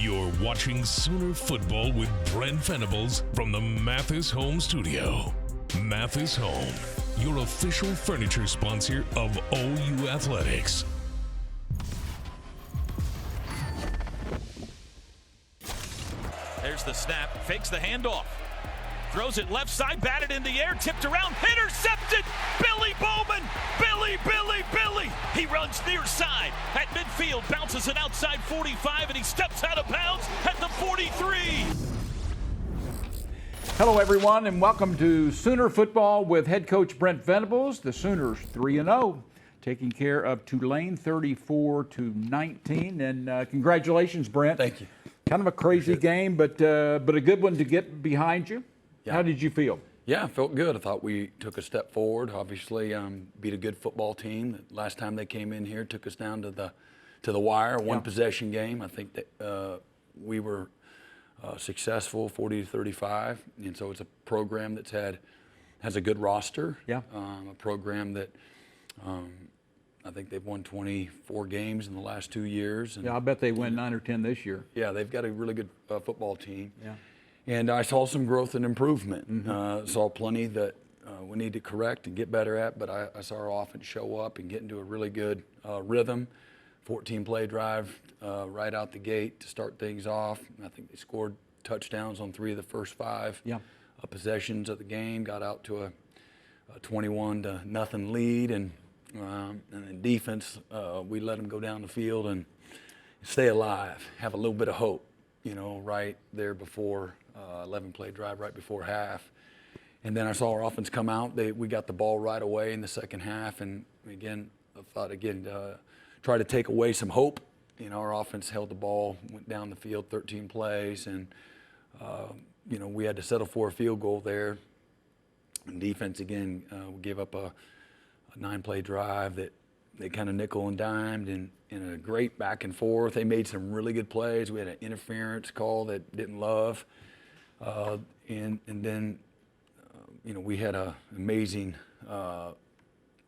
You're watching Sooner Football with Brent Venables from the Mathis Home Studio. Mathis Home, your official furniture sponsor of OU Athletics. There's the snap, fakes the handoff. Throws it left side, batted in the air, tipped around, intercepted! Billy Bowman! Billy! He runs near side at midfield, bounces it outside 45, and he steps out of bounds at the 43. Hello, everyone, and welcome to Sooner Football with head coach Brent Venables. The Sooners 3-0, taking care of Tulane 34-19. And congratulations, Brent. Thank you. Kind of a crazy game, but a good one to get behind you. Yeah. How did you feel? Yeah, I felt good. I thought we took a step forward. Obviously, beat a good football team. Last time they came in here, took us down to the wire. One possession game. I think that we were successful, 40-35, and so it's a program that's has a good roster. Yeah. A program that I think they've won 24 games in the last 2 years. And, Yeah, I bet they win 9 or 10 this year. Yeah, they've got a really good football team. Yeah. And I saw some growth and improvement. Saw plenty that we need to correct and get better at, but I saw our offense show up and get into a really good rhythm. 14-play drive right out the gate to start things off. I think they scored touchdowns on 3 of the first 5 possessions of the game, got out to a 21-0 lead, and in defense, we let them go down the field and stay alive, have a little bit of hope, right there before 11-play drive right before half. And then I saw our offense come out. We got the ball right away in the second half, and again, I thought try to take away some hope. Our offense held the ball, went down the field 13 plays, and we had to settle for a field goal there. And defense, again, we gave up a 9-play drive that they kind of nickel and dimed, and in a great back and forth. They made some really good plays. We had an interference call that didn't love. And then, we had an amazing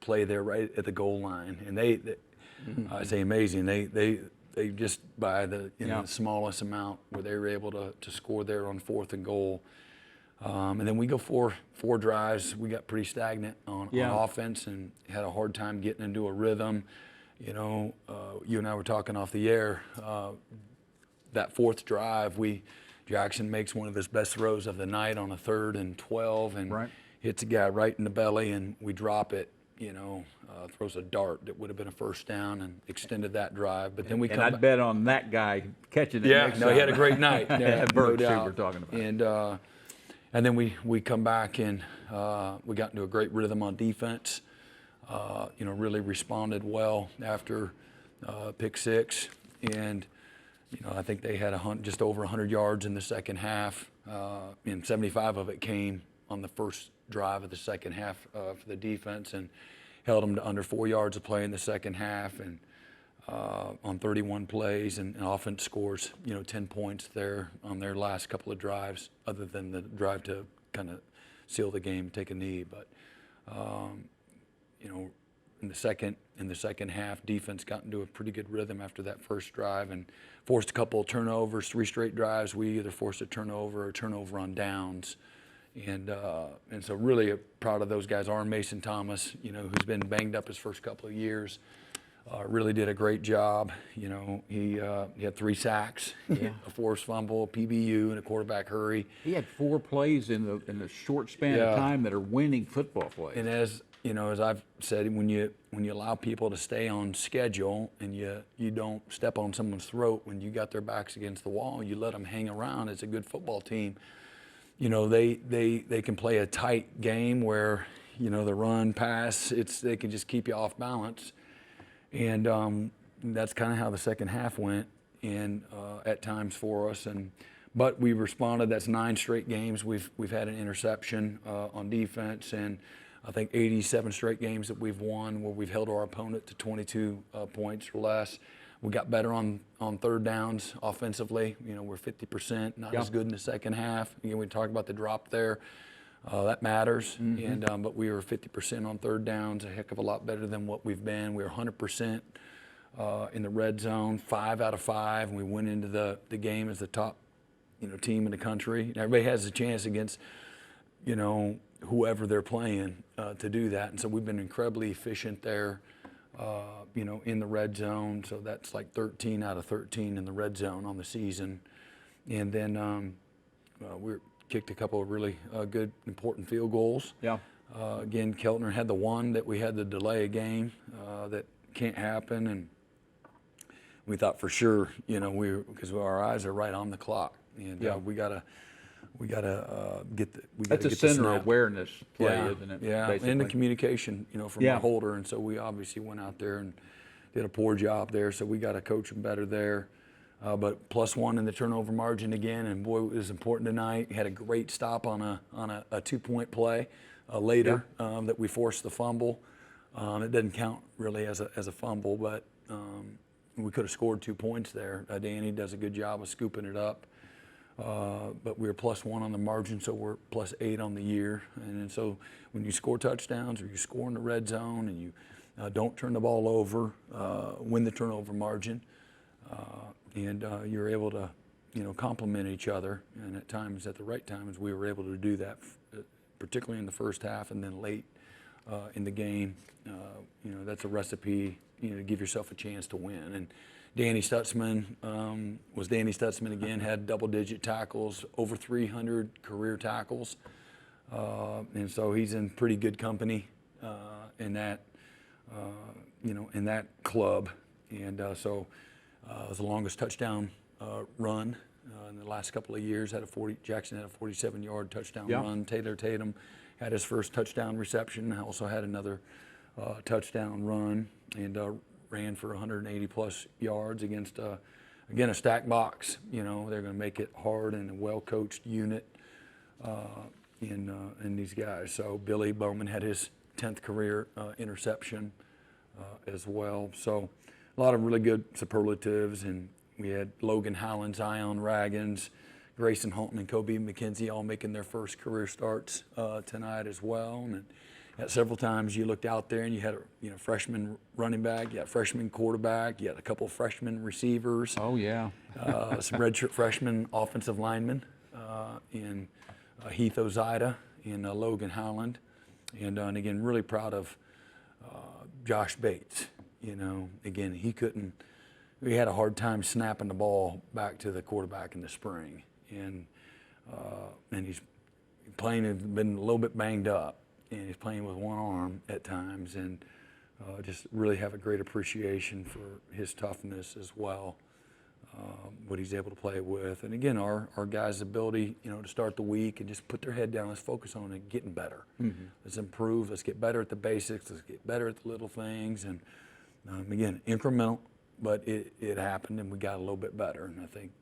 play there right at the goal line. And I say amazing, they just by the smallest amount where they were able to score there on 4th and goal. And then we go four drives. We got pretty stagnant on offense and had a hard time getting into a rhythm. You and I were talking off the air. That 4th drive, Jackson makes one of his best throws of the night on a 3rd and 12 and hits a guy right in the belly, and we drop it. Throws a dart that would have been a first down and extended that drive. But then we come. I'd bet on that guy catching it. Next time. He had a great night. No doubt. We're talking about. And then we come back and we got into a great rhythm on defense. Really responded well after pick 6, and I think they had just over 100 yards in the second half, and 75 of it came on the first drive of the second half for the defense, and held them to under 4 yards of play in the second half, and on 31 plays, and offense scores 10 points there on their last couple of drives, other than the drive to kind of seal the game, take a knee. But in the second half, defense got into a pretty good rhythm after that first drive and forced a couple of turnovers. 3 straight drives, we either forced a turnover or turnover on downs. And so really proud of those guys. Mason Thomas, who's been banged up his first couple of years, really did a great job. He had 3 sacks, a forced fumble, a PBU, and a quarterback hurry. He had 4 plays in the short span of time that are winning football plays. And as I've said, when you allow people to stay on schedule and you don't step on someone's throat when you got their backs against the wall, you let them hang around. It's a good football team. They can play a tight game where the run, pass, they can just keep you off balance. And that's kind of how the second half went, and at times for us. But we responded. That's 9 straight games. We've had an interception on defense, and I think 87 straight games that we've won where we've held our opponent to 22 points or less. We got better on 3rd downs offensively. We're 50%, not as good in the second half. We talk about the drop there. That matters. But we were 50% on 3rd downs, a heck of a lot better than what we've been. We were 100% in the red zone, 5 out of 5, and we went into the game as the top, team in the country. And everybody has a chance against, whoever they're playing to do that. And so we've been incredibly efficient there, in the red zone. So that's like 13 out of 13 in the red zone on the season. And then we kicked a couple of really good, important field goals. Yeah. Again, Keltner had the one that we had to delay a game that can't happen, and we thought for sure, because our eyes are right on the clock, and we gotta get the. That's a center awareness play, isn't it? Yeah, basically? and the communication, from our holder, and so we obviously went out there and did a poor job there, so we got to coach them better there. But +1 in the turnover margin again, and boy, it was important tonight. He had a great stop on a 2-point play later that we forced the fumble. It doesn't count really as a fumble, but we could have scored 2 points there. Danny does a good job of scooping it up. But we were +1 on the margin, so we're +8 on the year. And so when you score touchdowns or you score in the red zone and you don't turn the ball over, win the turnover margin, and you're able to, complement each other. And at times, at the right times, we were able to do that, particularly in the first half and then late in the game. That's a recipe, to give yourself a chance to win. And Danny Stutzman was Danny Stutzman again, had double-digit tackles, over 300 career tackles. And so he's in pretty good company in that, in that club. And so it was the longest touchdown run in the last couple of years. Jackson had a 47-yard touchdown run. Taylor Tatum had his first touchdown reception. Also had another touchdown run, and ran for 180-plus yards against, again, a stacked box. They're going to make it hard and a well-coached unit in these guys. So Billy Bowman had his 10th career interception as well. So a lot of really good superlatives, and we had Logan Howland, Zion Raggins, Grayson Holton, and Kobe McKenzie all making their first career starts tonight as well. And several times you looked out there and you had a freshman running back, you had a freshman quarterback, you had a couple of freshman receivers. Oh, yeah. Some redshirt freshman offensive linemen in Heath Ozida and Logan Howland. And again, really proud of Josh Bates. Again, we had a hard time snapping the ball back to the quarterback in the spring. And he's been a little bit banged up. And he's playing with one arm at times, and just really have a great appreciation for his toughness as well, what he's able to play with. And again, our guys' ability, to start the week and just put their head down. Let's focus on it, getting better. Mm-hmm. Let's improve. Let's get better at the basics. Let's get better at the little things. And again, incremental, but it happened, and we got a little bit better. And I think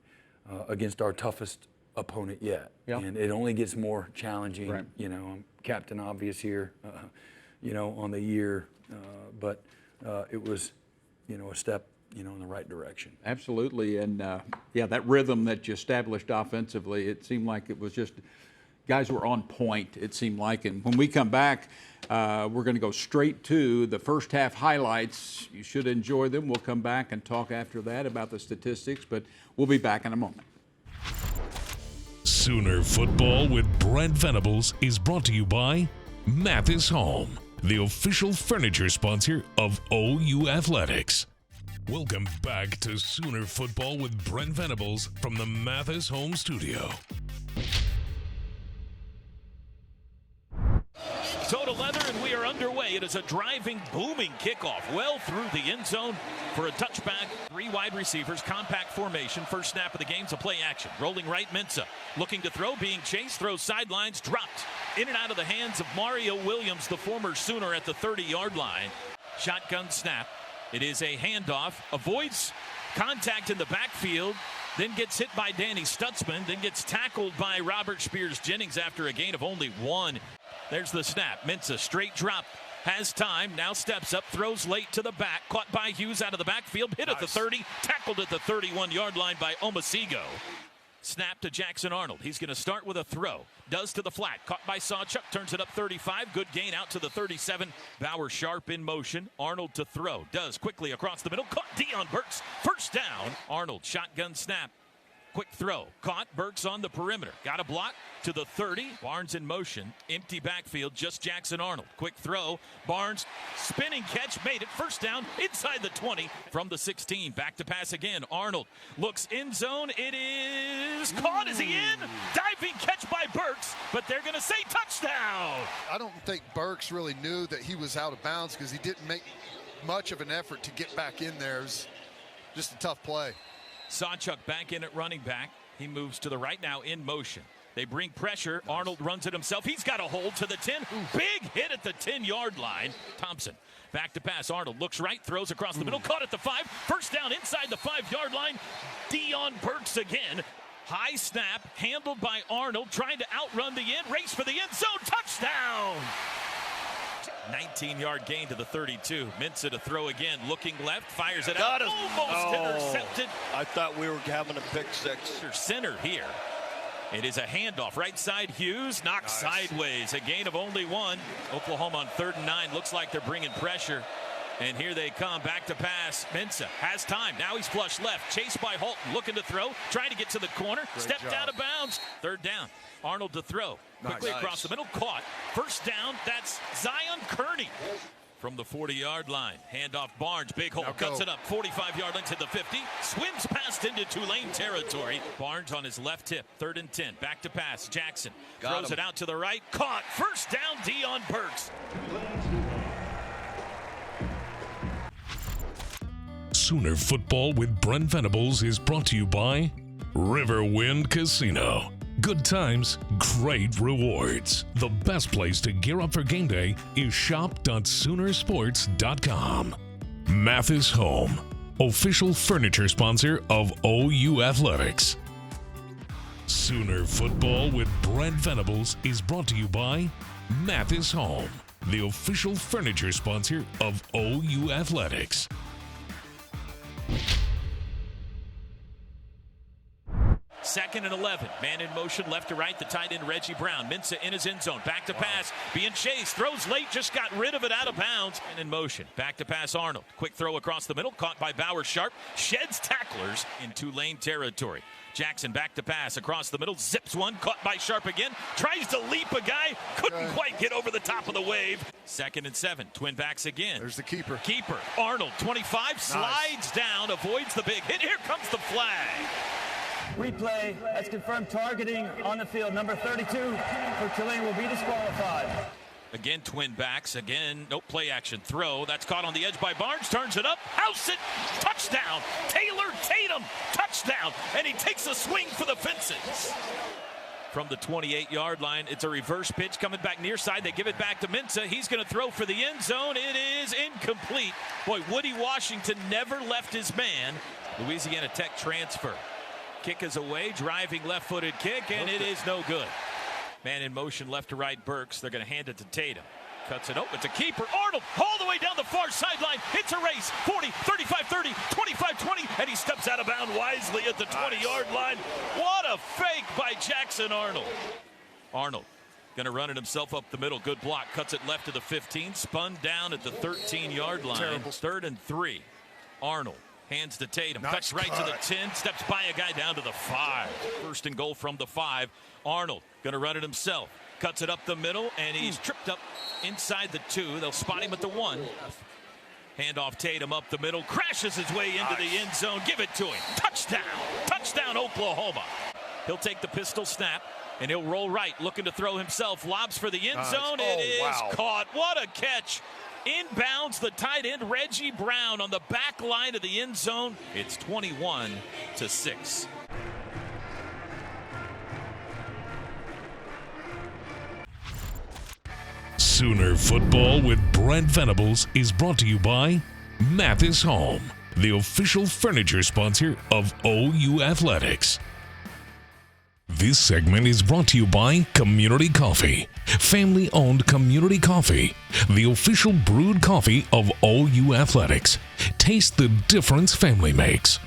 against our toughest opponent yet. Yep. And it only gets more challenging. Right. I'm Captain Obvious here, on the year, but it was, a step, in the right direction. Absolutely, and that rhythm that you established offensively, it seemed like it was just guys were on point. It seemed like, and when we come back, we're going to go straight to the first half highlights. You should enjoy them. We'll come back and talk after that about the statistics, but we'll be back in a moment. Sooner Football with Brent Venables is brought to you by Mathis Home, the official furniture sponsor of OU Athletics. Welcome back to Sooner Football with Brent Venables from the Mathis Home Studio. Toe to leather, and we are underway. It is a driving, booming kickoff well through the end zone for a touchback. 3 wide receivers, compact formation. First snap of the game's a play action. Rolling right, Mensah. Looking to throw, being chased, throws sidelines, dropped. In and out of the hands of Mario Williams, the former Sooner, at the 30-yard line. Shotgun snap. It is a handoff. Avoids contact in the backfield. Then gets hit by Danny Stutzman. Then gets tackled by Robert Spears-Jennings after a gain of only 1. There's the snap. Mensah, straight drop. Has time. Now steps up. Throws late to the back. Caught by Hughes out of the backfield. Hit at the 30. Tackled at the 31-yard line by Omasigo. Snap to Jackson Arnold. He's going to start with a throw. Does to the flat. Caught by Sawchuk. Turns it up 35. Good gain out to the 37. Bauer sharp in motion. Arnold to throw. Does quickly across the middle. Caught Deion Burks. First down. Arnold shotgun snap. Quick throw. Caught. Burks on the perimeter. Got a block to the 30. Barnes in motion. Empty backfield. Just Jackson Arnold. Quick throw. Barnes spinning catch. Made it. First down inside the 20 from the 16. Back to pass again. Arnold looks in zone. It is caught. Is he in? Diving catch by Burks, but they're going to say touchdown. I don't think Burks really knew that he was out of bounds because he didn't make much of an effort to get back in there. It was just a tough play. Sawchuk back in at running back. He moves to the right now in motion. They bring pressure. Arnold runs it himself. He's got a hold to the 10. Big hit at the 10-yard line. Thompson back to pass. Arnold looks right, throws across the middle. Caught at the 5. First down inside the 5-yard line. Deion Burks again. High snap handled by Arnold. Trying to outrun the end. Race for the end zone. Touchdown. 19-yard gain to the 32. Mensah to throw again. Looking left. Fires it out. Almost intercepted. I thought we were having a pick six. Center here. It is a handoff. Right side, Hughes knocks sideways. A gain of only 1. Oklahoma on 3rd and 9. Looks like they're bringing pressure. And here they come. Back to pass. Mensah has time. Now he's flush left. Chased by Holton. Looking to throw. Trying to get to the corner. Stepped out of bounds. 3rd down. Arnold to throw. Quickly across the middle. Caught. First down. That's Zion Kearney. From the 40-yard line. Handoff Barnes. Big hole. Cuts it up. 45-yard line to the 50. Swims past into Tulane territory. Barnes on his left hip. 3rd and 10. Back to pass. Jackson throws it out to the right. Caught. First down. Deion Burks. Sooner Football with Brent Venables is brought to you by Riverwind Casino. Good times, great rewards. The best place to gear up for game day is shop.soonersports.com. Mathis Home, official furniture sponsor of OU Athletics. Sooner Football with Brent Venables is brought to you by Mathis Home, the official furniture sponsor of OU Athletics. Second and 11. Man in motion, left to right. The tight end, Reggie Brown. Mensah in his end zone. Back to pass. Being chased. Throws late. Just got rid of it out of bounds. And in motion. Back to pass, Arnold. Quick throw across the middle. Caught by Bauer Sharp. Sheds tacklers in Tulane territory. Jackson back to pass. Across the middle. Zips one. Caught by Sharp again. Tries to leap a guy. Couldn't quite get over the top of the wave. 2nd and 7. Twin backs again. There's the keeper. Arnold, 25. Slides down. Avoids the big hit. Here comes the flag. Replay has confirmed targeting on the field. Number 32 for Tulane will be disqualified. Again, twin backs. Again, no play action throw. That's caught on the edge by Barnes. Turns it up. House it. Touchdown. Taylor Tatum. Touchdown. And he takes a swing for the fences. From the 28-yard line, it's a reverse pitch coming back near side. They give it back to Mensah. He's going to throw for the end zone. It is incomplete. Boy, Woody Washington never left his man. Louisiana Tech transfer. Kick is away, driving left-footed kick, and it is no good. Man in motion, left to right, Burks. They're going to hand it to Tatum. Cuts it open. It's a keeper. Arnold all the way down the far sideline. It's a race. 40, 35, 30, 25, 20, and he steps out of bounds wisely at the 20-yard line. What a fake by Jackson Arnold. Arnold going to run it himself up the middle. Good block. Cuts it left to the 15. Spun down at the 13-yard line. Terrible. 3rd and 3. Arnold. Hands to Tatum. Cuts right to the 10. Steps by a guy down to the 5. 1st and goal from the 5. Arnold going to run it himself. Cuts it up the middle, and he's tripped up inside the 2. They'll spot him at the 1. Handoff Tatum up the middle. Crashes his way into the end zone. Give it to him. Touchdown. Touchdown, Oklahoma. He'll take the pistol snap, and he'll roll right. Looking to throw himself. Lobs for the end zone. It is caught. What a catch. Inbounds the tight end, Reggie Brown, on the back line of the end zone. It's 21-6. Sooner Football with Brent Venables is brought to you by Mathis Home, the official furniture sponsor of OU Athletics. This segment is brought to you by Community Coffee, family-owned Community Coffee, the official brewed coffee of OU Athletics. Taste the difference family makes.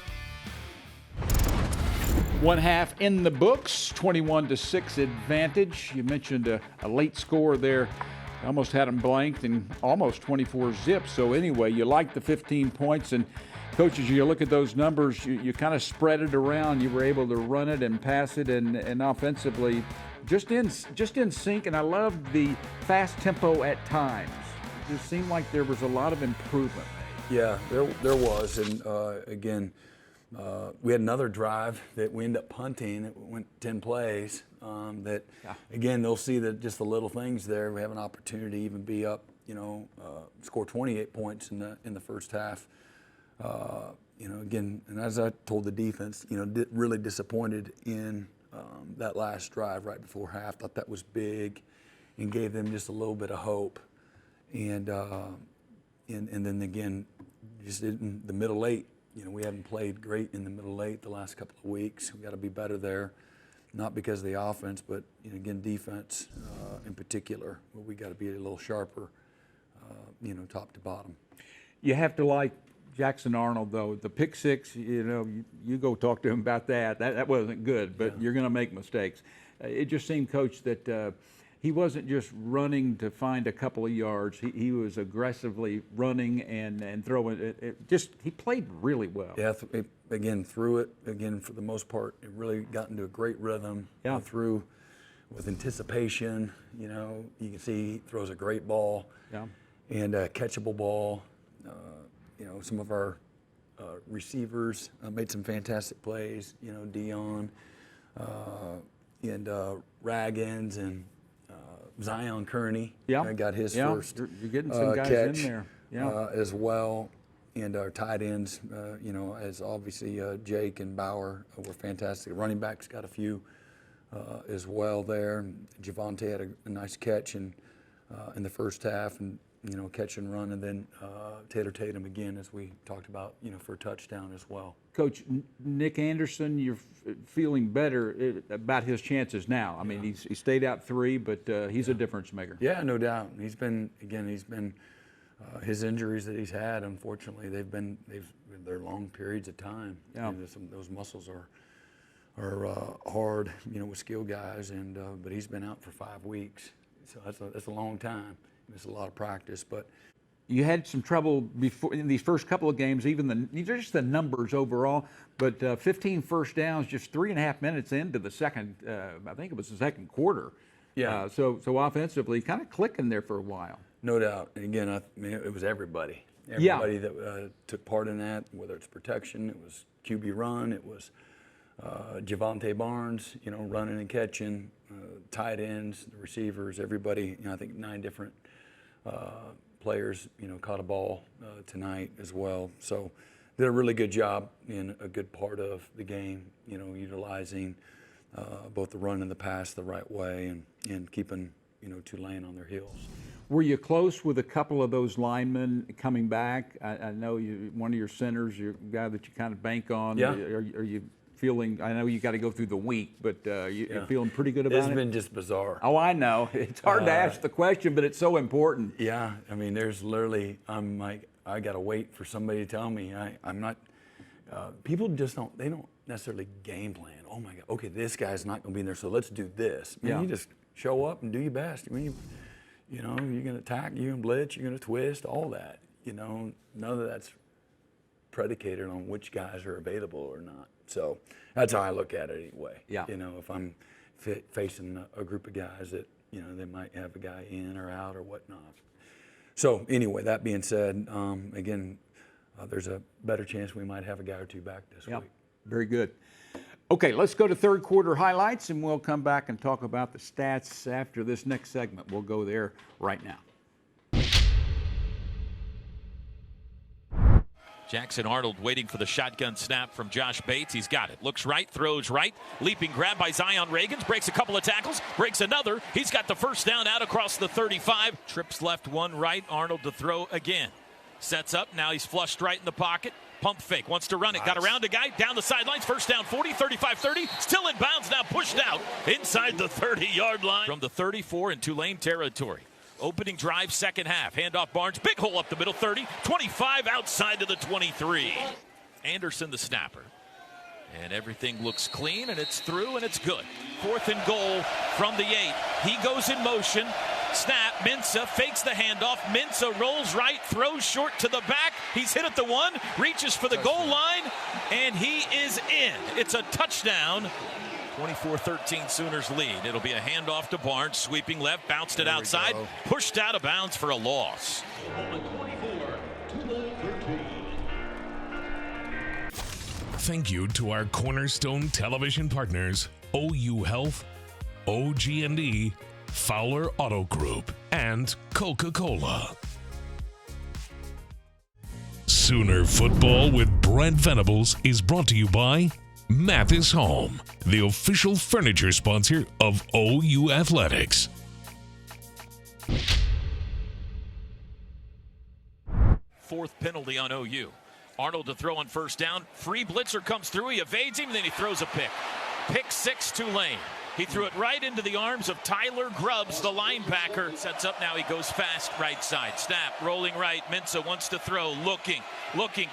One half in the books, 21-6 advantage. You mentioned a late score there. Almost had them blanked and almost 24 zips. So anyway, you like the 15 points. And coaches, you look at those numbers, you kind of spread it around. You were able to run it and pass it and offensively just in sync. And I loved the fast tempo at times. It just seemed like there was a lot of improvement made. Yeah, there was. And again, we had another drive that we ended up punting. It went 10 plays. Again, they'll see that just the little things there. We have an opportunity to even be up, score 28 points in the first half. Again, and as I told the defense, really disappointed in that last drive right before half. Thought that was big and gave them just a little bit of hope. And then again, just in the middle eight. We haven't played great in the middle eight the last couple of weeks. We got to be better there, not because of the offense, but again, defense in particular. Where we got to be a little sharper, top to bottom. You have to like Jackson Arnold, though. The pick six, you go talk to him about that. That wasn't good, but you're going to make mistakes. It just seemed, Coach, that he wasn't just running to find a couple of yards. He was aggressively running and throwing. He played really well. Yeah, threw it. Again, for the most part, it really got into a great rhythm. Yeah. Threw with anticipation. You can see he throws a great ball. Yeah. And a catchable ball. Some of our receivers made some fantastic plays. Dion and Raggins and Zion Kearney got his first you're getting some guys catch in there as well. And our tight ends, as obviously Jake and Bauer were fantastic. Running backs got a few as well there. Javonte had a nice catch in the first half and, catch and run. And then Taylor Tatum again, as we talked about, for a touchdown as well. Coach, Nick Anderson, you're feeling better about his chances now. I mean, he stayed out 3, but he's a difference maker. Yeah, no doubt. He's been his injuries that he's had, unfortunately, they're long periods of time. Yeah. Those muscles are hard, with skilled guys, and but he's been out for 5 weeks, so that's a long time. It's a lot of practice, but. You had some trouble before in these first couple of games, these are just the numbers overall, but 15 first downs just 3.5 minutes into the second, I think it was the second quarter. Yeah. So offensively, kind of clicking there for a while. No doubt. And again, it was everybody. Everybody that took part in that, whether it's protection, it was QB run, it was Javonte Barnes, running and catching, tight ends, the receivers, everybody. I think 9 different players, caught a ball tonight as well. So did a really good job in a good part of the game, utilizing both the run and the pass the right way and keeping, Tulane on their heels. Were you close with a couple of those linemen coming back? I know one of your centers, your guy that you kind of bank on. Yeah. Are you feeling, I know you got to go through the week, but you're feeling pretty good about it? It's been just bizarre. Oh, I know. It's hard to ask the question, but it's so important. Yeah, there's literally, I'm like, I got to wait for somebody to tell me. I'm not, people just don't necessarily game plan. Oh my God, okay, this guy's not going to be in there, so let's do this. You just show up and do your best. You're going to attack, you're going to blitz, you're going to twist, all that. None of that's predicated on which guys are available or not. So that's how I look at it anyway. Yeah. If I'm facing a group of guys that, they might have a guy in or out or whatnot. So anyway, that being said, again, there's a better chance we might have a guy or two back this week. Very good. Okay, let's go to third quarter highlights, and we'll come back and talk about the stats after this next segment. We'll go there right now. Jackson Arnold waiting for the shotgun snap from Josh Bates. He's got it. Looks right, throws right. Leaping grab by Zion Reagans. Breaks a couple of tackles. Breaks another. He's got the first down out across the 35. Trips left, one right. Arnold to throw again. Sets up. Now he's flushed right in the pocket. Pump fake. Wants to run it. Got around a guy. Down the sidelines. First down 40, 35, 30. Still in bounds. Now pushed out inside the 30-yard line. From the 34 in Tulane territory. Opening drive, second half. Handoff Barnes. Big hole up the middle, 30. 25 outside to the 23. Anderson, the snapper. And everything looks clean, and it's through, and it's good. 4th and goal from the 8. He goes in motion. Snap. Mensah fakes the handoff. Mensah rolls right, throws short to the back. He's hit at the 1, reaches for the goal line, and he is in. It's a touchdown. 24-13 Sooners lead. It'll be a handoff to Barnes, sweeping left, bounced it outside, pushed out of bounds for a loss. Thank you to our cornerstone television partners, OU Health, OG&E, Fowler Auto Group, and Coca-Cola. Sooner Football with Brent Venables is brought to you by Mathis Home, the official furniture sponsor of OU Athletics. Fourth penalty on OU. Arnold to throw on first down. Free blitzer comes through. He evades him, then he throws a pick. Pick 6, Tulane. He threw it right into the arms of Tyler Grubbs, the linebacker. Sets up now. He goes fast right side. Snap, rolling right. Mensah wants to throw. Looking,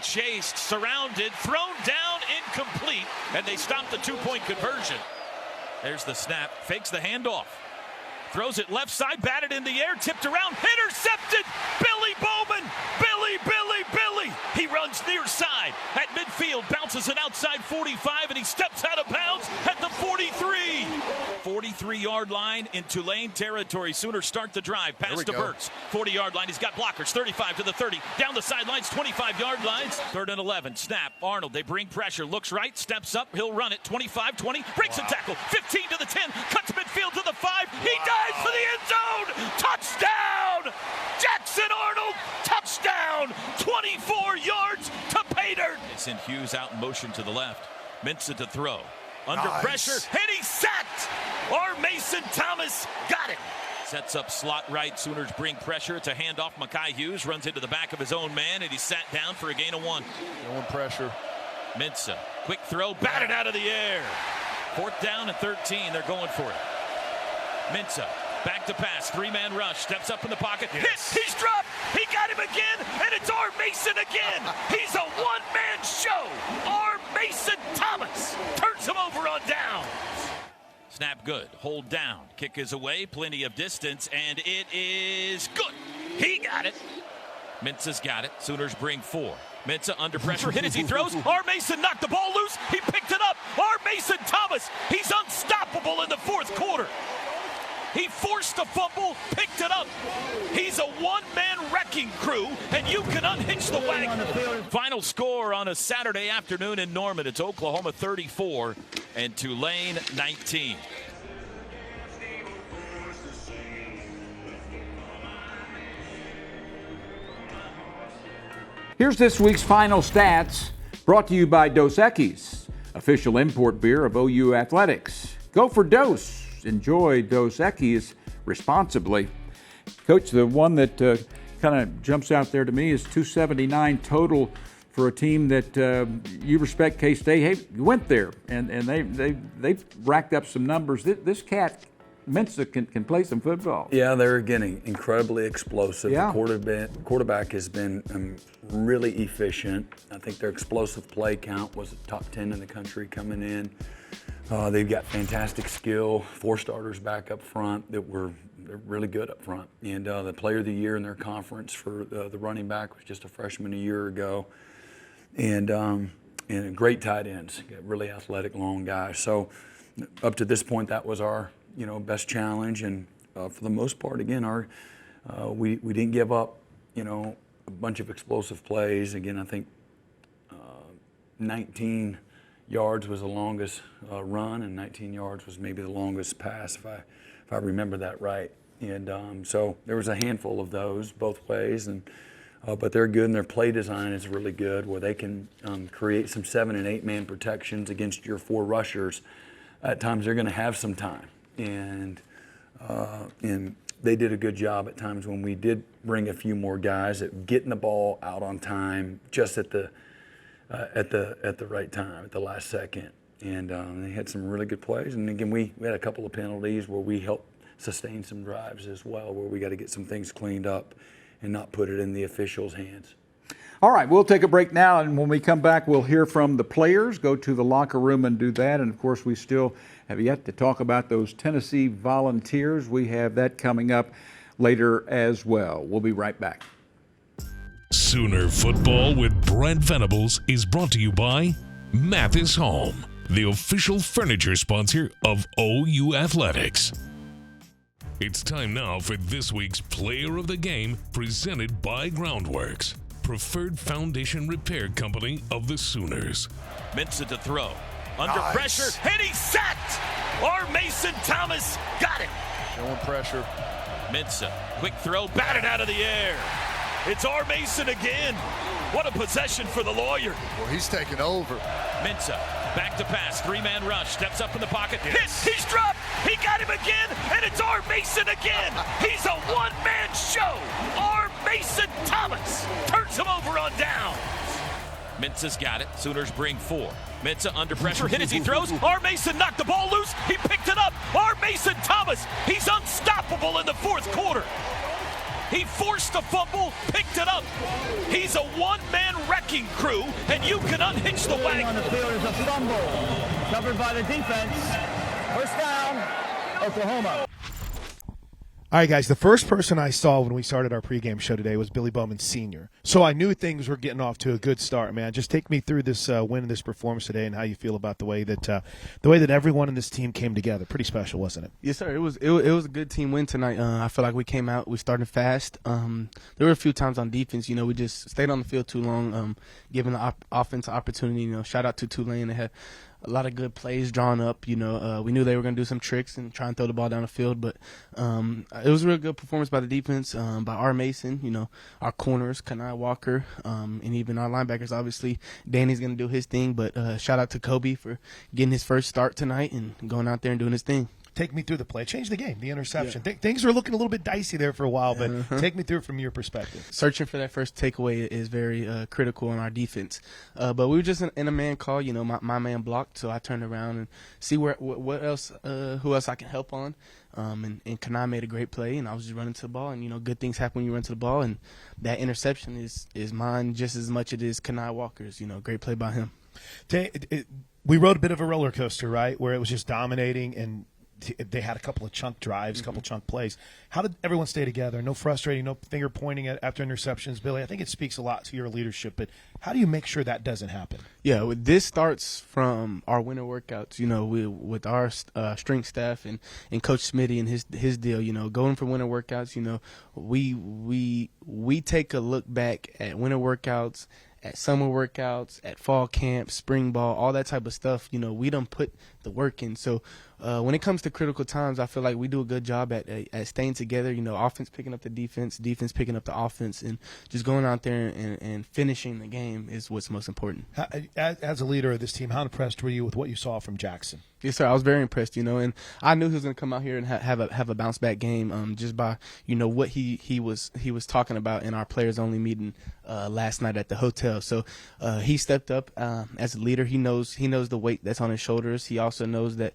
chased, surrounded, thrown down, incomplete. And they stop the 2-point conversion. There's the snap. Fakes the handoff. Throws it left side, batted in the air, tipped around, intercepted. Billy Bowman. Billy. He runs near side at midfield, bounces an outside 45, and he steps out of bounds at the 43. 43-yard line in Tulane territory. Sooners start the drive. Pass to Burks. 40-yard line. He's got blockers. 35 to the 30. Down the sidelines, 25-yard lines. 3rd and 11. Snap. Arnold. They bring pressure. Looks right. Steps up. He'll run it. 25-20. Breaks a tackle. 15 to the 10. Cuts midfield to the 5. He dives for the end zone. Touchdown! Jackson Arnold. Touchdown. 24 yards to pay dirt. Mason Hughes out in motion to the left. Mensah to throw. Under pressure, and he's sacked. Our Mason Thomas got it. Sets up slot right. Sooners bring pressure. It's a handoff. Mekhi Hughes runs into the back of his own man, and he's sat down for a gain of 1. No pressure. Mensah, quick throw, batted out of the air. 4th down and 13. They're going for it. Mensah, back to pass. 3-man rush. Steps up in the pocket. Yes. Hit. He's dropped. He got him again, and it's R. Mason again. He's a one-man show. R. Mason Thomas turns him over on down. Snap good. Hold down. Kick is away. Plenty of distance, and it is good. He got it. Mensah's got it. Sooners bring 4. Mensah under pressure. Hit as he throws. R. Mason knocked the ball loose. He picked it up. R. Mason Thomas. He's unstoppable in the 4th quarter. He forced a fumble, picked it up. He's a one-man wrecking crew, and you can unhitch the wagon. Final score on a Saturday afternoon in Norman. It's Oklahoma 34 and Tulane 19. Here's this week's final stats, brought to you by Dos Equis, official import beer of OU Athletics. Go for Dos. Enjoy Dos Equis responsibly. Coach, the one that kind of jumps out there to me is 279 total for a team that you respect, K-State. Hey, you went there, and they've racked up some numbers. This cat, Mensah, can play some football. Yeah, they're getting incredibly explosive. Yeah. The quarterback has been really efficient. I think their explosive play count was top 10 in the country coming in. They've got fantastic skill, 4 starters back up front they're really good up front. And the player of the year in their conference for the running back was just a freshman a year ago. And great tight ends, really athletic, long guys. So up to this point, that was our best challenge. And for the most part, again, we didn't give up a bunch of explosive plays. Again, I think 19 yards was the longest run, and 19 yards was maybe the longest pass, if I remember that right. And so there was a handful of those both ways, and but they're good, and their play design is really good, where they can create some 7- and 8-man protections against your 4 rushers. At times they're going to have some time, and they did a good job at times when we did bring a few more guys at getting the ball out on time, just at the right time, at the last second. And they had some really good plays. And again, we had a couple of penalties where we helped sustain some drives as well, where we got to get some things cleaned up and not put it in the officials' hands. All right, we'll take a break now, and when we come back, we'll hear from the players, go to the locker room and do that. And, of course, we still have yet to talk about those Tennessee Volunteers. We have that coming up later as well. We'll be right back. Sooner Football with Brent Venables is brought to you by Mathis Home, the official furniture sponsor of OU Athletics. It's time now for this week's Player of the Game, presented by Groundworks, preferred foundation repair company of the Sooners. Minson to throw. Under pressure, and he's sacked! R. Mason Thomas got it! Showing pressure. Minson, quick throw, batted out of the air. It's R. Mason again. What a possession for the lawyer. Well, he's taking over. Minson, back to pass, three-man rush, steps up in the pocket, hits, he's dropped, he got him again, and it's R. Mason again. He's a one-man show. R. Mason Thomas turns him over on downs. Minsa's got it. Sooners bring 4. Minsa under pressure, hit as he throws. R. Mason knocked the ball loose. He picked it up. R. Mason Thomas, he's unstoppable in the fourth quarter. He forced the fumble, picked it up. He's a one-man wrecking crew, and you can unhitch the wagon. On the field is a fumble, covered by the defense. First down, Oklahoma. All right, guys, the first person I saw when we started our pregame show today was Billy Bowman Sr. So I knew things were getting off to a good start, man. Just take me through this win and this performance today and how you feel about the way that everyone in this team came together. Pretty special, wasn't it? Yes, sir. It was a good team win tonight. I feel like we came out, we started fast. There were a few times on defense, we just stayed on the field too long, giving the offense opportunity. Shout out to Tulane. They had a lot of good plays drawn up. We knew they were going to do some tricks and try and throw the ball down the field. But it was a real good performance by the defense, by R. Mason, our corners, Kanai Walker, and even our linebackers. Obviously, Danny's going to do his thing. But shout out to Kobe for getting his first start tonight and going out there and doing his thing. Take me through the play. Change the game, the interception. Yeah. Things were looking a little bit dicey there for a while, but take me through it from your perspective. Searching for that first takeaway is very critical in our defense. But we were just in a man call. My man blocked, so I turned around and see what else, who else I can help on. And Kanai made a great play, and I was just running to the ball. And, good things happen when you run to the ball. And that interception is mine just as much as it is Kanai Walker's. Great play by him. We rode a bit of a roller coaster, right, where it was just dominating and they had a couple of chunk drives, a couple of chunk plays. How did everyone stay together? No frustrating, no finger pointing after interceptions. Billy, I think it speaks a lot to your leadership, but how do you make sure that doesn't happen? Yeah, this starts from our winter workouts, with our strength staff and Coach Smitty and his deal, going for winter workouts, we take a look back at winter workouts, at summer workouts, at fall camp, spring ball, all that type of stuff. We done put the work in. So when it comes to critical times, I feel like we do a good job at staying together. Offense picking up the defense picking up the offense, and just going out there and finishing the game is what's most important. As a leader of this team, how impressed were you with what you saw from Jackson? Yes, sir. I was very impressed, and I knew he was going to come out here and have a bounce back game, just by what he was talking about in our players only meeting last night at the hotel. So he stepped up as a leader. He knows the weight that's on his shoulders. He also knows that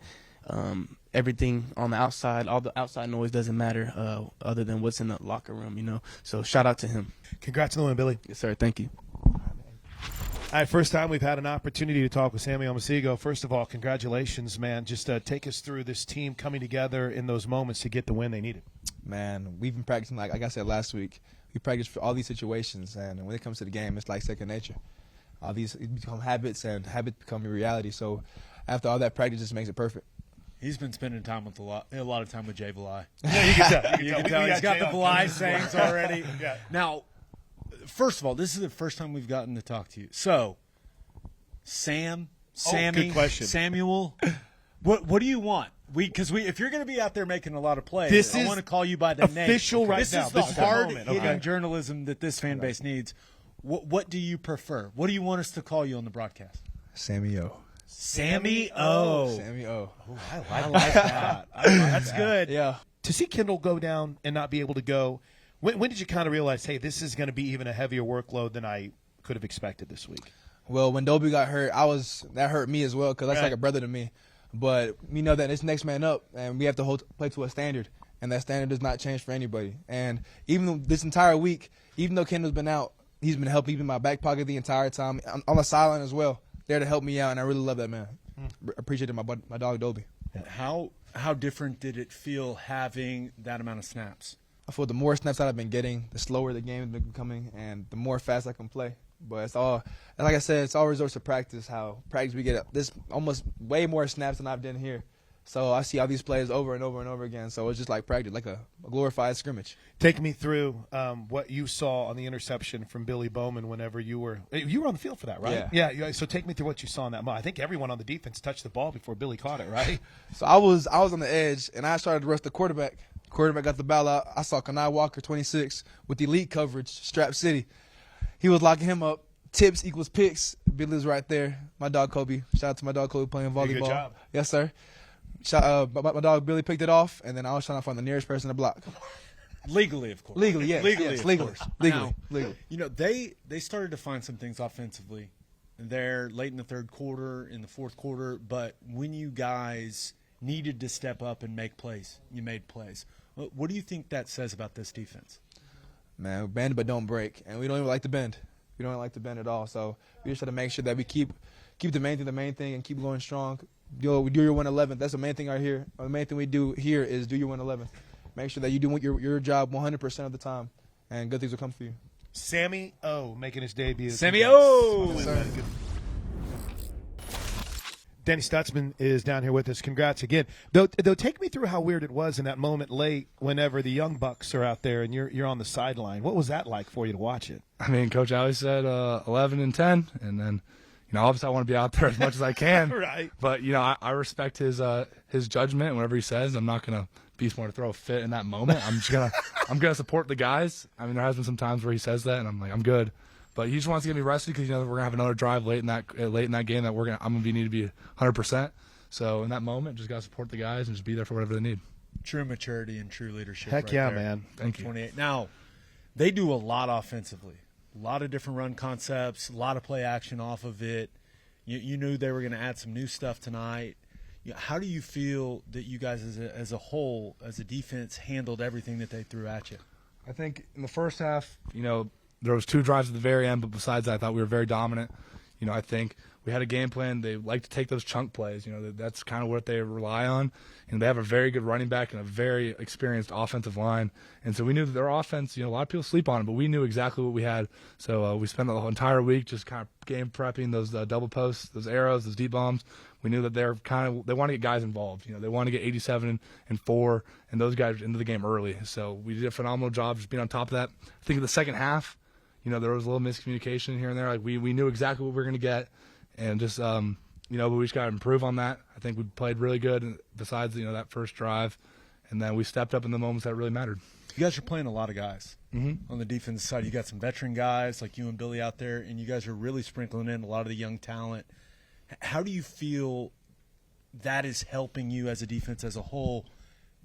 everything on the outside, all the outside noise doesn't matter other than what's in the locker room. So shout out to him. Congrats on the win, Billy. Yes, sir. Thank you. All right, first time we've had an opportunity to talk with Sammy Omosigho. First of all, congratulations, man. Just take us through this team coming together in those moments to get the win they needed. Man, we've been practicing, like I said last week, we practice for all these situations, and when it comes to the game, it's like second nature. All these become habits, and habits become a reality. So after all that practice, just makes it perfect. He's been spending time with a lot of time with Jay Valai. Yeah, you can tell. You can tell. He's got the Valai sayings already. Yeah. Now, first of all, this is the first time we've gotten to talk to you. So, Sammy, good question. Samuel, what do you want? If you're going to be out there making a lot of plays, I want to call you by the name. Official right this now. Is the hard moment. hitting journalism that this fan base needs. What do you prefer? What do you want us to call you on the broadcast? Sammy O. Sammy O. Sammy O. Ooh, I like that. That's good. Yeah. To see Kendall go down and not be able to go, when did you kind of realize, hey, this is going to be even a heavier workload than I could have expected this week? Well, when Dobie got hurt, that hurt me as well, because that's like a brother to me. But we know that it's next man up, and we have to play to a standard, and that standard does not change for anybody. And even this entire week, even though Kendall's been out, he's been helping me in my back pocket the entire time. On the sideline as well, there to help me out, and I really love that man. Appreciated my dog Dobie. How different did it feel having that amount of snaps? I feel the more snaps that I've been getting, the slower the game has been becoming, and the more fast I can play. But it's all, like I said, it's all resorts to practice. How practice we get this almost way more snaps than I've done here. So I see all these plays over and over and over again. So it's just like practice, like a glorified scrimmage. Take me through what you saw on the interception from Billy Bowman whenever you were on the field for that, right? Yeah. So take me through what you saw in that moment. I think everyone on the defense touched the ball before Billy caught it, right? So I was on the edge, and I started to rush the quarterback. Quarterback got the ball out. I saw Kanai Walker, 26, with elite coverage, Strap City. He was locking him up. Tips equals picks. Billy was right there. My dog Kobe. Shout out to my dog Kobe playing volleyball. Good job. Yes, sir. My dog Billy picked it off, and then I was trying to find the nearest person to block. Legally, of course. Legally, yes. Legally. Legally. You know, they started to find some things offensively there late in the third quarter, in the fourth quarter, but when you guys needed to step up and make plays, you made plays. What do you think that says about this defense? Man, we bend but don't break, and we don't even like to bend. We don't like to bend at all, so we just try to make sure that we keep the main thing, and keep going strong. We do your 111. That's the main thing right here. The main thing we do here is do your 111. Make sure that you do your job 100% of the time, and good things will come for you. Sammy O making his debut. Sammy O! Danny Stutzman is down here with us. Congrats again. Though, take me through how weird it was in that moment late whenever the Young Bucks are out there and you're on the sideline. What was that like for you to watch it? I mean, Coach always said 11 and 10, and then, obviously I want to be out there as much as I can. Right. But, I respect his judgment and whatever he says. I'm not going to be smart to throw a fit in that moment. I'm gonna support the guys. I mean, there has been some times where he says that, and I'm like, I'm good. But he just wants to get me rested because we're gonna have another drive late in that game that I'm gonna need to be 100%. So in that moment, just gotta support the guys and just be there for whatever they need. True maturity and true leadership. Heck right yeah, there. man. Thank you. 28. Now, they do a lot offensively, a lot of different run concepts, a lot of play action off of it. You knew they were going to add some new stuff tonight. How do you feel that you guys as a whole, as a defense, handled everything that they threw at you? I think in the first half, there was 2 drives at the very end, but besides that, I thought we were very dominant. I think we had a game plan. They like to take those chunk plays. That's kind of what they rely on. And they have a very good running back and a very experienced offensive line. And so we knew that their offense, a lot of people sleep on it, but we knew exactly what we had. So we spent the whole entire week just kind of game prepping those double posts, those arrows, those deep bombs. We knew that they want to get guys involved. They want to get 87 and 4 and those guys into the game early. So we did a phenomenal job just being on top of that. I think in the second half, there was a little miscommunication here and there. Like we knew exactly what we were going to get, and just but we just got to improve on that. I think we played really good besides that first drive, and then we stepped up in the moments that really mattered. You guys are playing a lot of guys on the defense side. You got some veteran guys like you and Billy out there, and you guys are really sprinkling in a lot of the young talent. How do you feel that is helping you as a defense as a whole,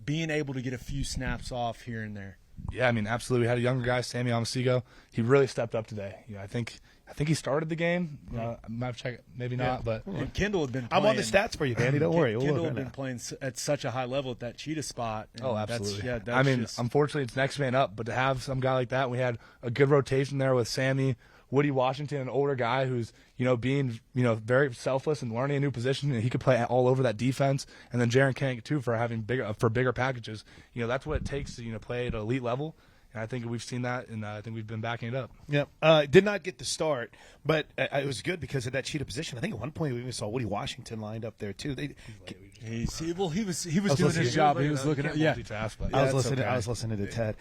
being able to get a few snaps off here and there? Yeah, I mean, absolutely. We had a younger guy, Sammy Amasigo. He really stepped up today. I think he started the game. I might have checked, maybe not, but and Kendall had been playing. I'm on the stats for you, Danny. Don't worry. Kendall had been playing at such a high level at that cheetah spot. Oh, absolutely. That's unfortunately, it's next man up, but to have some guy like that, we had a good rotation there with Sammy, Woody Washington, an older guy who's being very selfless and learning a new position, and he could play all over that defense. And then Jaron Kank too for having bigger packages. That's what it takes to play at an elite level. And I think we've seen that, and I think we've been backing it up. Yeah, did not get the start, but it was good because of that cheetah position. I think at one point we even saw Woody Washington lined up there too. He was doing his job. He was looking at I was listening to Ted.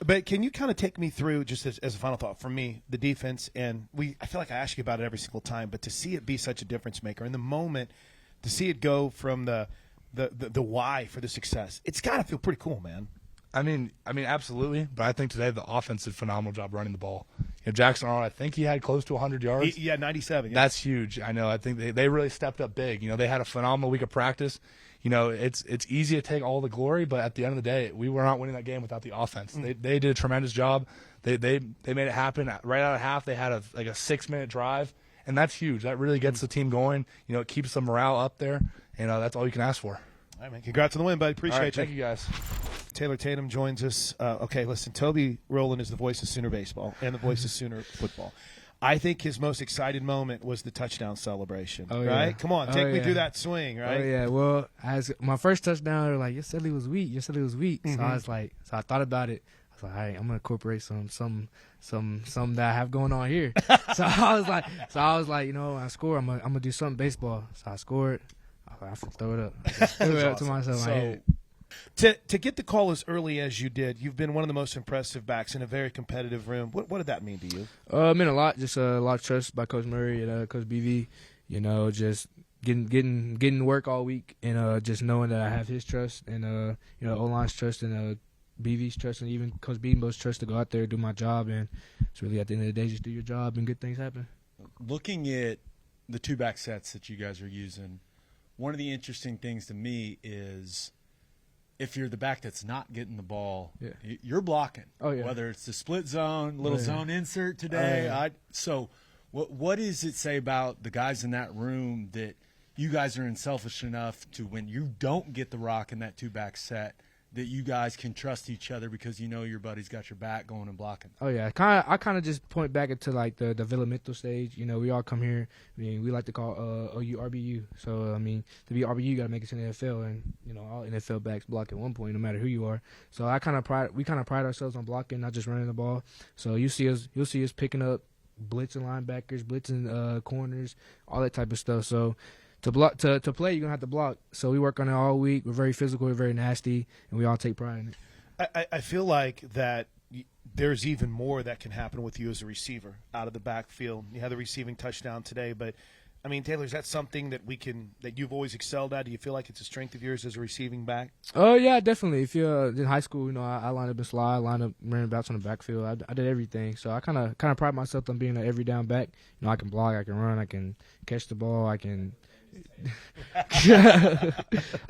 But can you kind of take me through just as a final thought for me, the defense, and I feel like I ask you about it every single time, but to see it be such a difference maker in the moment, to see it go from the why for the success, it's got to feel pretty cool, man. I mean, absolutely. But I think today the offense did a phenomenal job running the ball. Jackson Arnold, I think he had close to 100 yards. 97. That's huge. I know. I think they really stepped up big. They had a phenomenal week of practice. It's easy to take all the glory, but at the end of the day, we were not winning that game without the offense. They did a tremendous job. They made it happen. Right out of half, they had a 6-minute drive, and that's huge. That really gets the team going. It keeps the morale up there, and that's all you can ask for. All right, man. Congrats on the win, buddy. Appreciate you. Thank you, guys. Taylor Tatum joins us. Okay, listen, Toby Rowland is the voice of Sooner baseball and the voice of Sooner football. I think his most excited moment was the touchdown celebration, right? Yeah. Come on, take me through that swing, right? Oh, yeah. Well, as my first touchdown, they were like, your Sedley was weak. Your Sedley was weak. So I was like, I thought about it. I was like, all right, I'm going to incorporate some that I have going on here. so I was like, you know, when I score, I'm going to do something baseball. So I scored. I have to throw it up. I threw it up to myself. I hit it. To get the call as early as you did, you've been one of the most impressive backs in a very competitive room. What did that mean to you? It meant a lot. Just a lot of trust by Coach Murray and Coach BV. You know, just getting work all week and just knowing that I have his trust and you know, O-line's trust and BV's trust and even Coach Beanbo's trust to go out there and do my job. And it's really at the end of the day, just do your job and good things happen. Looking at the two back sets that you guys are using, one of the interesting things to me is if you're the back that's not getting the ball, you're blocking. Oh, yeah. Whether it's the split zone, little zone insert today. So what does it say about the guys in that room that you guys are unselfish enough to, when you don't get the rock in that two-back set, that you guys can trust each other because you know your buddy's got your back going and blocking? Oh, yeah. I kind of just point back into, like, the developmental stage. You know, we all come here. I mean, we like to call OU RBU. So, I mean, to be RBU, you got to make it to the NFL. And, you know, all NFL backs block at one point, no matter who you are. So we kind of pride ourselves on blocking, not just running the ball. So you'll see us picking up blitzing linebackers, blitzing corners, all that type of stuff. So to play, you're gonna have to block. So we work on it all week. We're very physical, we're very nasty, and we all take pride in it. I feel like that there's even more that can happen with you as a receiver out of the backfield. You had the receiving touchdown today, but I mean, Taylor, is that something that you've always excelled at? Do you feel like it's a strength of yours as a receiving back? Oh yeah, definitely. If you're in high school, you know, I lined up and slide, lined up, ran bouts on the backfield. I did everything. So I kind of pride myself on being an every down back. You know, I can block, I can run, I can catch the ball, I can.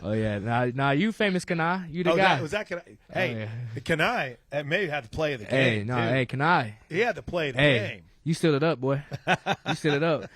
Oh yeah, now you famous Kanai, you the guy. Was that Kanai? Hey, Kanai maybe had the play of the game. Hey, Kanai. He had the play of the game. You stood it up, boy. You stood it up.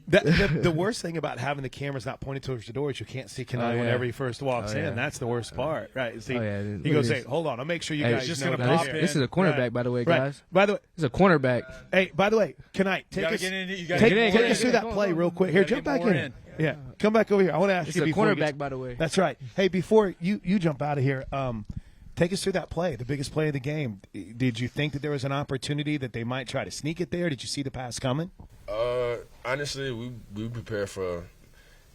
The worst thing about having the cameras not pointed towards the door is you can't see Kanai whenever he first walks in. That's the worst part, right? See, he goes, "Hey, hold on, I'll make sure you guys just know." gonna pop in. This is a cornerback, by the way, guys. By the way, this is a cornerback. Hey, by the way, Kanai, take us through that play real quick. Here, jump back in. Yeah, come back over here. I want to ask you. It's a cornerback, by the way. That's right. Hey, before you jump out of here, take us through that play, the biggest play of the game. Did you think that there was an opportunity that they might try to sneak it there? Did you see the pass coming? Honestly, we prepare for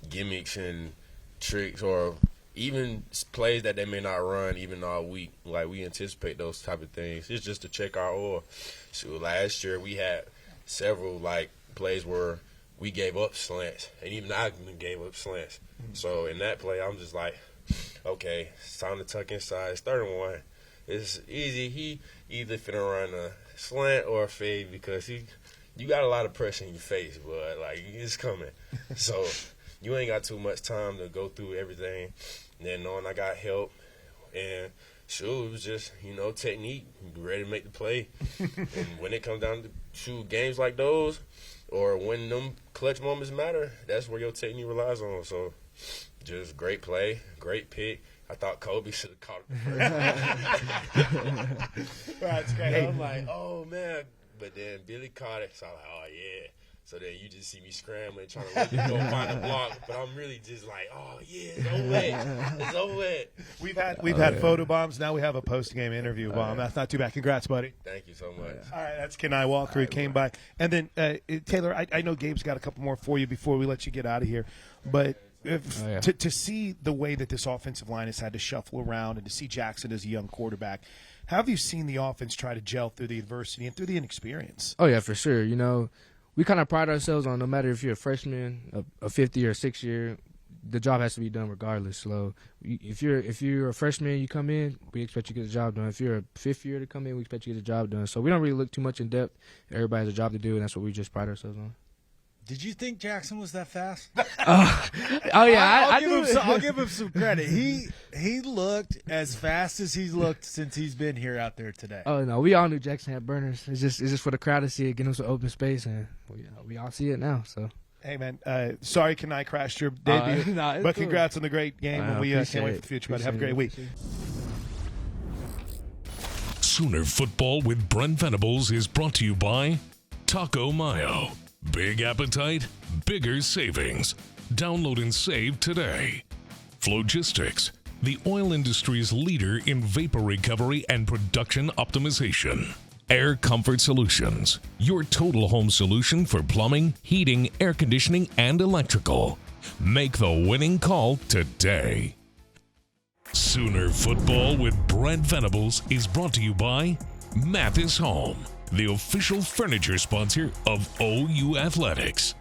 gimmicks and tricks or even plays that they may not run even all week. Like, we anticipate those type of things. It's just to check our oil. So last year we had several, like, plays where we gave up slants, and even I gave up slants. So in that play, I'm just like, okay, it's time to tuck inside. It's 3rd and 1. It's easy. He either finna run a slant or a fade because you got a lot of pressure in your face, but like, it's coming. So you ain't got too much time to go through everything. And then knowing I got help, and shoot, it was just, you know, technique, ready to make the play. And when it comes down to games like those, or when them clutch moments matter, that's where your technique relies on. So just great play, great pick. I thought Kobe should have caught it first. That's great. I'm like, oh, man. But then Billy caught it, so I'm like, oh, yeah. So then you just see me scrambling, trying to go find a block. But I'm really just like, oh, yeah, it's over with. It's over with. We've had photo bombs. Now we have a post-game interview bomb. That's not too bad. Congrats, buddy. Thank you so much. All right, that's Kenai Walker who came by. And then, Taylor, I know Gabe's got a couple more for you before we let you get out of here. But to see the way that this offensive line has had to shuffle around and to see Jackson as a young quarterback, how have you seen the offense try to gel through the adversity and through the inexperience? Oh, yeah, for sure. You know, we kind of pride ourselves on no matter if you're a freshman, a fifth year, or sixth year, the job has to be done regardless. So if you're a freshman, you come in, we expect you to get the job done. If you're a fifth year to come in, we expect you to get the job done. So we don't really look too much in depth. Everybody has a job to do, and that's what we just pride ourselves on. Did you think Jackson was that fast? Oh yeah, I'll give him some credit. He looked as fast as he's looked since he's been here out there today. Oh no, we all knew Jackson had burners. It's just for the crowd to see it, get him some open space, and we all see it now. So Hey, man, sorry Kenai crashed your debut, Nah, but cool. congrats on the great game, and we can't wait for the future, buddy. Have a great week. Sooner Football with Brent Venables is brought to you by Taco Mayo. Big appetite, bigger savings. Download and save today. Flogistics, the oil industry's leader in vapor recovery and production optimization. Air Comfort Solutions, your total home solution for plumbing, heating, air conditioning, and electrical. Make the winning call today. Sooner Football with Brent Venables is brought to you by Mathis Home, the official furniture sponsor of OU Athletics.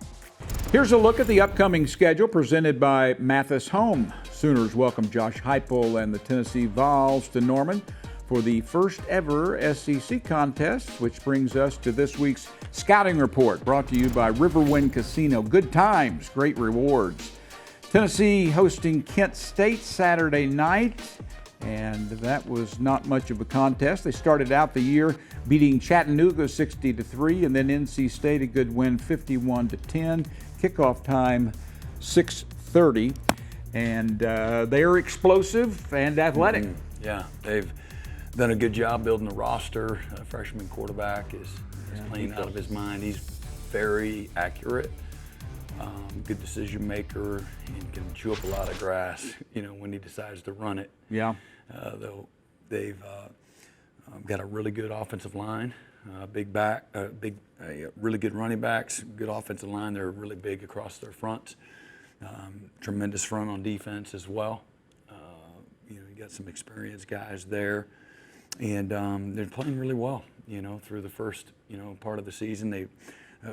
Here's a look at the upcoming schedule presented by Mathis Home. Sooners welcome Josh Heupel and the Tennessee Vols to Norman for the first ever SEC contest, which brings us to this week's scouting report, brought to you by Riverwind Casino. Good times, great rewards. Tennessee hosting Kent State Saturday night, and that was not much of a contest. They started out the year beating Chattanooga 60-3, and then NC State a good win 51-10. Kickoff time 6:30, and they're explosive and athletic. Yeah, they've done a good job building the roster. A freshman quarterback is playing out of his mind. He's very accurate, good decision maker, and can chew up a lot of grass, when he decides to run it. Yeah. Though they've got a really good offensive line, really good running backs, good offensive line. They're really big across their fronts. Tremendous front on defense as well. You got some experienced guys there. And they're playing really well, through the first, part of the season. They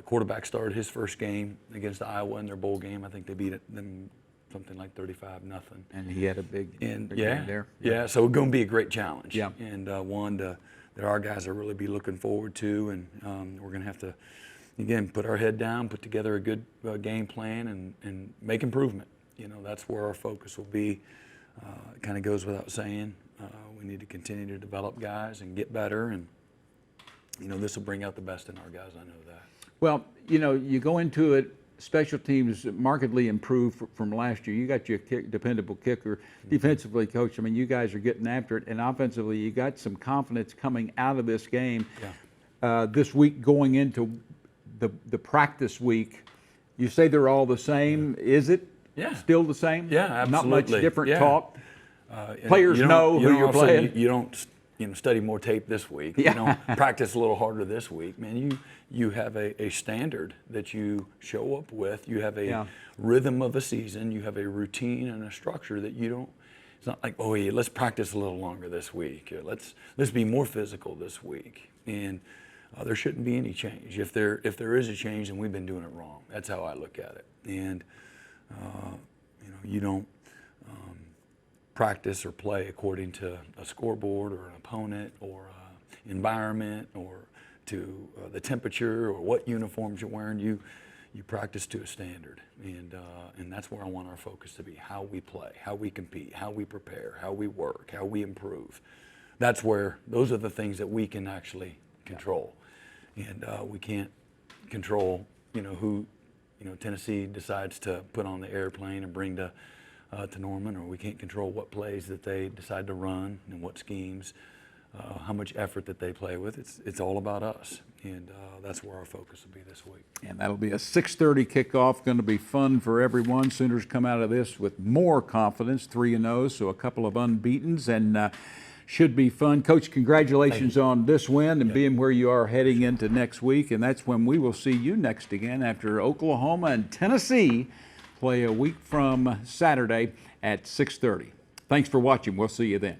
quarterback started his first game against Iowa in their bowl game. I think they beat them something like 35-0. And he had a big game there. Yeah, so it's going to be a great challenge. Yeah. And one that our guys will really be looking forward to. And we're going to have to, again, put our head down, put together a good game plan, and make improvement. That's where our focus will be. It kind of goes without saying. We need to continue to develop guys and get better, and this will bring out the best in our guys. I know that. Well, you go into it, special teams markedly improved from last year. You got your dependable kicker. Defensively, coach, you guys are getting after it, and offensively, you got some confidence coming out of this game. Yeah. This week, going into the practice week, you say they're all the same. Is it still the same? Yeah, absolutely. Not much different talk. Players know who you're playing. You don't study more tape this week. Yeah. You don't practice a little harder this week. Man, you have a standard that you show up with. You have a rhythm of a season. You have a routine and a structure that you don't. It's not like, let's practice a little longer this week. Let's be more physical this week. And there shouldn't be any change. If there is a change, then we've been doing it wrong. That's how I look at it. And you don't practice or play according to a scoreboard or an opponent or environment or to the temperature or what uniforms you're wearing. You practice to a standard, and that's where I want our focus to be: how we play, how we compete, how we prepare, how we work, how we improve. Those are the things that we can actually control, and we can't control who Tennessee decides to put on the airplane and bring to Norman, or we can't control what plays that they decide to run and what schemes, how much effort that they play with. It's all about us, and that's where our focus will be this week. And that'll be a 6:30 kickoff. Going to be fun for everyone. Sooners come out of this with more confidence, 3-0, so a couple of unbeatens, and should be fun. Coach, congratulations on this win and being where you are heading into next week, and that's when we will see you next again after Oklahoma and Tennessee play a week from Saturday at 6:30. Thanks for watching. We'll see you then.